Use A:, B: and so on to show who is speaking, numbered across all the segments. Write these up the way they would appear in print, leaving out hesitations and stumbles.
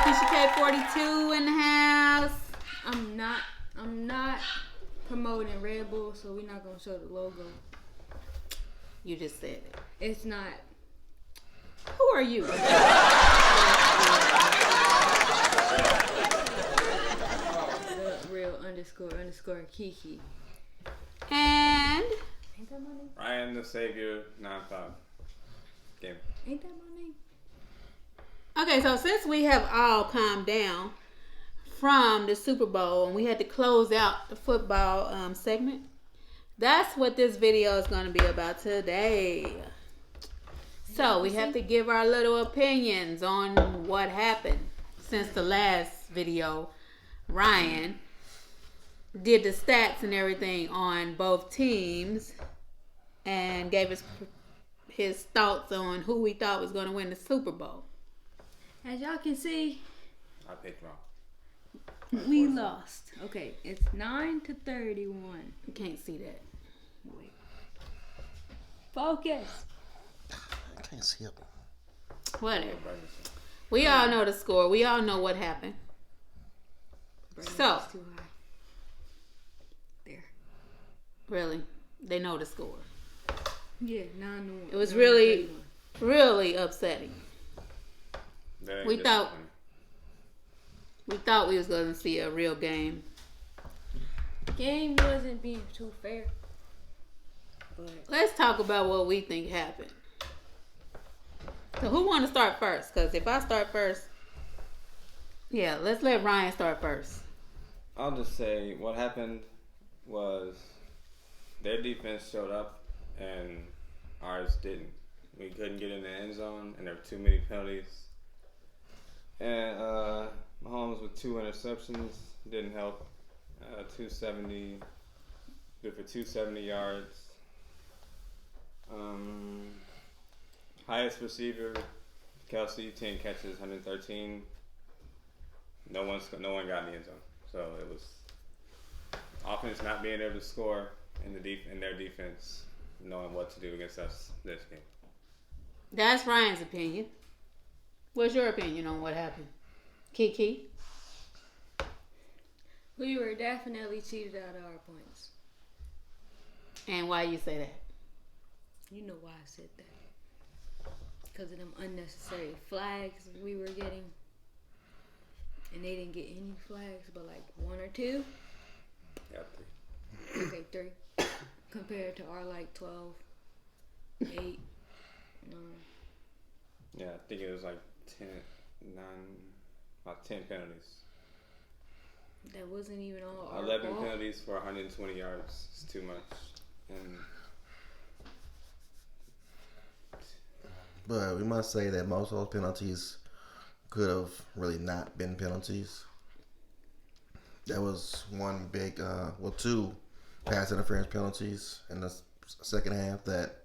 A: Keisha K42 in the house.
B: I'm not promoting Red Bull, so we're not gonna show the logo.
A: You just said it.
B: It's not.
A: Who are you?
B: Real underscore Kiki.
A: And
B: Ain't that my name?
C: Ryan the Savior 95 game.
B: Ain't that my name?
A: okay, so since we have all calmed down from the Super Bowl and we had to close out the football segment, that's what this video is going to be about today. So we have to give our little opinions on what happened since the last video. Ryan did the stats and everything on both teams and gave us his thoughts on who we thought was going to win the Super Bowl.
B: As y'all can see,
C: I picked wrong.
B: we lost. Okay, it's 9-31.
A: You can't see that.
B: Wait. Focus.
D: I can't see it.
A: Whatever. We all know the score. We all know what happened. So,
B: Too high. There.
A: really, they know the score.
B: Yeah, 9-1.
A: It was really, really upsetting. We thought we was going to see a real game.
B: Game wasn't being too fair. But
A: Let's talk about what we think happened. So who want to start first? Because if I start first, yeah, let's let Ryan start first.
C: I'll just say what happened was their defense showed up and ours didn't. We couldn't get in the end zone and there were too many penalties. And Mahomes with 2 interceptions didn't help. 270, good for 270 yards. Highest receiver, Kelsey, 10 catches, 113. No one got in the end zone. So it was offense not being able to score in their defense, knowing what to do against us this game.
A: That's Ryan's opinion. What's your opinion on what happened? Kiki?
B: we were definitely cheated out of our points.
A: And why you say that?
B: You know why I said that. Because of them unnecessary flags we were getting. And they didn't get any flags, but like 1 or 2.
C: Yeah, 3.
B: Okay, 3. Compared to our like 12, 8, 9.
C: Yeah, I think it was like 10 penalties.
B: That wasn't even all our
C: 11
B: fault.
C: penalties for 120 yards. It's too much. And
D: But we must say that most of those penalties could have really not been penalties. There was one big, 2 pass interference penalties in the second half that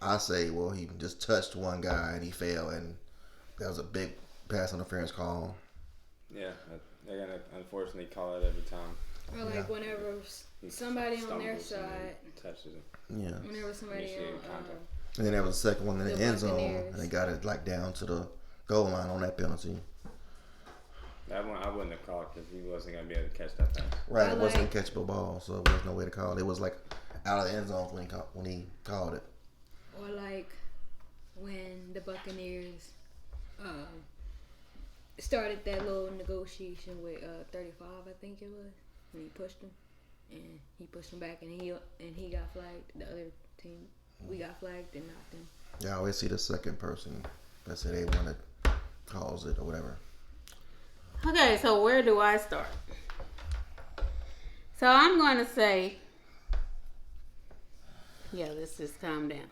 D: I say, well, he just touched one guy and he fell, and that was a big pass interference call.
C: yeah, they're going to unfortunately call it every time.
B: Or like whenever somebody on their
C: Stumbles and
B: side,
C: touches it.
D: Yeah.
B: whenever somebody
C: Initiated
B: on,
C: contact.
D: And then there was a second one in the
B: The
D: end zone,
B: Buccaneers.
D: and they got it like down to the goal line on that penalty.
C: That one I wouldn't have called because he wasn't going to be able to catch that pass.
D: Right,
B: I
D: it wasn't
B: like-
D: a catchable ball, so there was no way to call it. It was like out of the end zone when he called it.
B: or like when the Buccaneers started that little negotiation with 35, I think it was, when he pushed him, and he pushed him back, and he got flagged. The other team, we got flagged and knocked him.
D: Yeah, I always see the second person that say they want to calls it or whatever.
A: Okay, so where do I start? So I'm going to say, yeah, let's just calm down.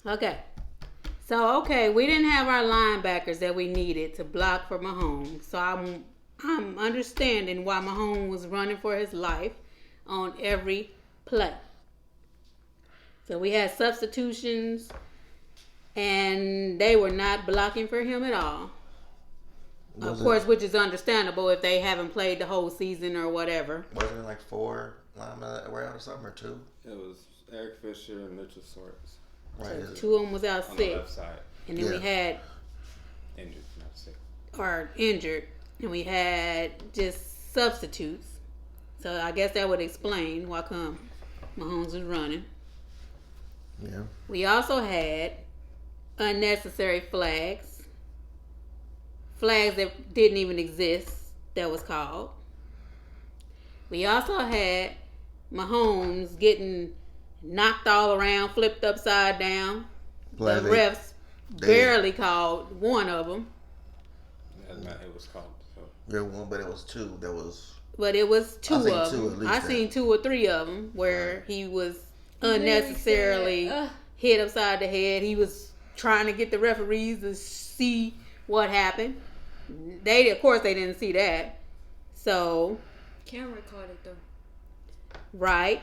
A: Okay. So, we didn't have our linebackers that we needed to block for Mahomes. So I'm understanding why Mahomes was running for his life on every play. So we had substitutions, and they were not blocking for him at all. Of course, which is understandable if they haven't played the whole season or whatever.
D: Wasn't it like 4 linemen that were out or something, or 2?
C: It was Eric Fisher and Mitchell Swartz
D: Right.
A: So 2 of them was out
C: on the
A: sick.
C: left side.
A: And then we had,
C: Injured, not sick.
A: are injured, and we had just substitutes. So I guess that would explain why come Mahomes was running.
D: Yeah.
A: We also had unnecessary flags that didn't even exist that was called. We also had Mahomes getting knocked all around, flipped upside down.
D: Flag
A: The
D: they-
A: refs barely called one of them,
C: It was called. So.
D: There was one, but it was two. There was.
A: but it was two
D: I seen
A: of
D: two at
A: them.
D: least
A: I
D: then.
A: seen 2 or 3 of them where he was unnecessarily
B: Very sad.
A: hit upside the head. He was trying to get the referees to see what happened. Of course, they didn't see that. So,
B: Camera caught it though.
A: right.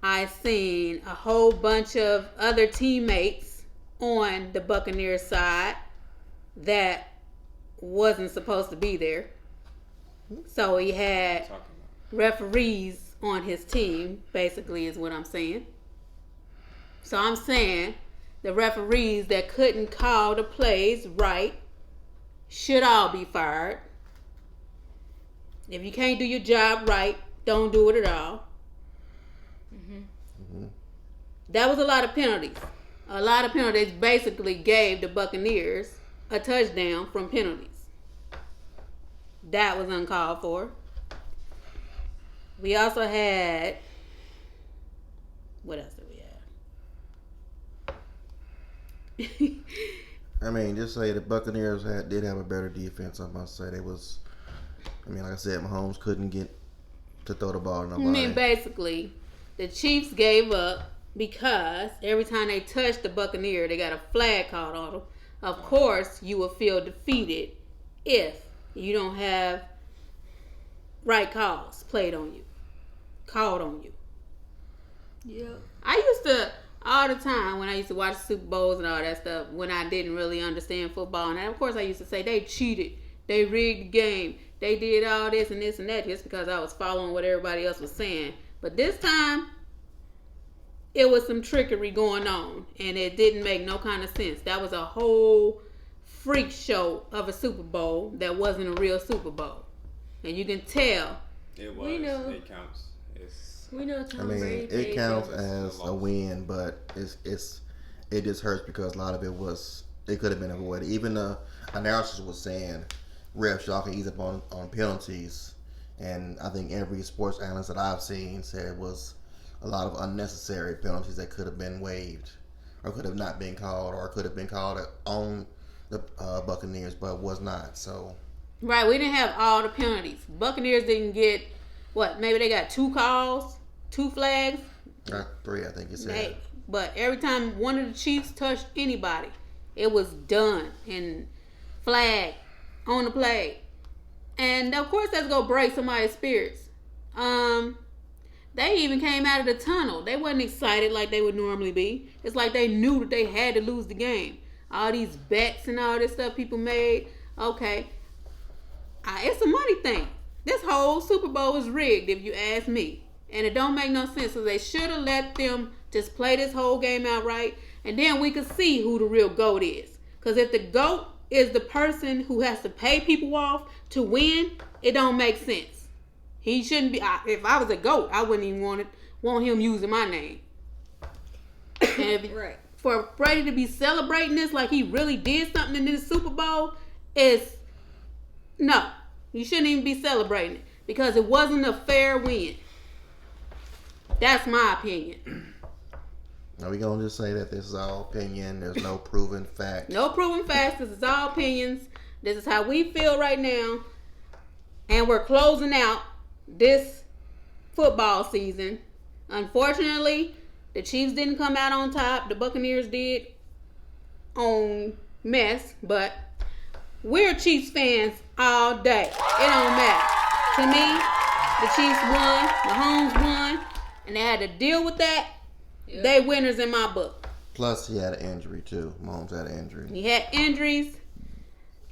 A: I seen a whole bunch of other teammates on the Buccaneers side that wasn't supposed to be there. So he had
C: Talking
A: referees on his team, basically, is what I'm saying. So I'm saying the referees that couldn't call the plays right should all be fired. If you can't do your job right, don't do it at all. That was a lot of penalties. A lot of penalties basically gave the Buccaneers a touchdown from penalties. That was uncalled for. We also had, what else did we have?
D: I mean, just say the Buccaneers did have a better defense. I must say like I said, Mahomes couldn't get to throw the ball to
A: I
D: nobody.
A: mean, basically, the Chiefs gave up because every time they touched the Buccaneer, they got a flag called on them. Of course, you will feel defeated if you don't have right calls called on you.
B: Yeah.
A: I used to, all the time, when I used to watch Super Bowls and all that stuff, when I didn't really understand football, and of course I used to say, they cheated, they rigged the game, they did all this and this and that, just because I was following what everybody else was saying. But this time, it was some trickery going on, and it didn't make no kind of sense. That was a whole freak show of a Super Bowl that wasn't a real Super Bowl. And you can tell.
C: It was.
B: We know.
C: It counts. It's.
B: We know Tom
D: I mean,
B: Brady
D: it
B: paid
D: counts
B: bills.
D: as a win, but it just hurts because a lot of it could have been avoided. Even the analysis was saying refs y'all can ease up on penalties, and I think every sports analyst that I've seen said it was a lot of unnecessary penalties that could have been waived, or could have not been called, or could have been called on the Buccaneers, but was not. So
A: Right, we didn't have all the penalties. Buccaneers didn't get, maybe they got 2 calls, 2 flags.
D: 3, I think you said.
A: Hey, but every time one of the Chiefs touched anybody, it was done and flag on the play. And of course that's gonna break somebody's spirits. They even came out of the tunnel. They wasn't excited like they would normally be. It's like they knew that they had to lose the game. All these bets and all this stuff people made. Okay. It's a money thing. This whole Super Bowl is rigged, if you ask me. And it don't make no sense. So they should have let them just play this whole game out right. And then we could see who the real GOAT is. Because if the GOAT is the person who has to pay people off to win, it don't make sense. He shouldn't be. If I was a GOAT, I wouldn't even want him using my name. And
B: Right.
A: for Brady to be celebrating this like he really did something in this Super Bowl is no. You shouldn't even be celebrating it because it wasn't a fair win. That's my opinion.
D: Now we gonna just say that this is all opinion. There's no proven fact.
A: No proven facts. This is all opinions. This is how we feel right now. And we're closing out this football season. Unfortunately, the Chiefs didn't come out on top. The Buccaneers did on mess. But we're Chiefs fans all day. It don't matter. To me, the Chiefs won. Mahomes won. And they had to deal with that.
B: Yep.
A: They winners in my book.
D: Plus, he had an injury too. Mahomes had an injury.
A: He had injuries.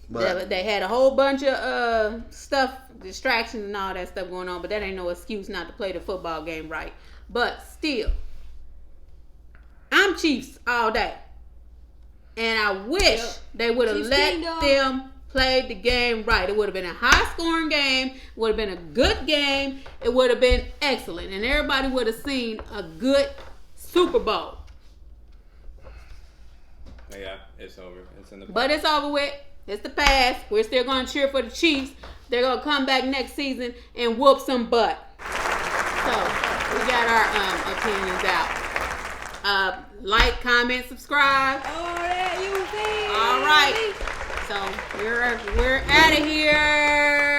D: But
A: They had a whole bunch of stuff, distractions and all that stuff going on, but that ain't no excuse not to play the football game right. But still, I'm Chiefs all day. And I wish they would have
B: Chiefs
A: let
B: team, dog.
A: them play the game right. It would have been a high-scoring game. It would have been a good game. It would have been excellent. And everybody would have seen a good Super Bowl.
C: Yeah, it's over. It's in the
A: But it's over with. It's the past. We're still going to cheer for the Chiefs. They're going to come back next season and whoop some butt. So, we got our opinions out. Like, comment, subscribe.
B: Oh, that you think.
A: All right. So, we're out of here.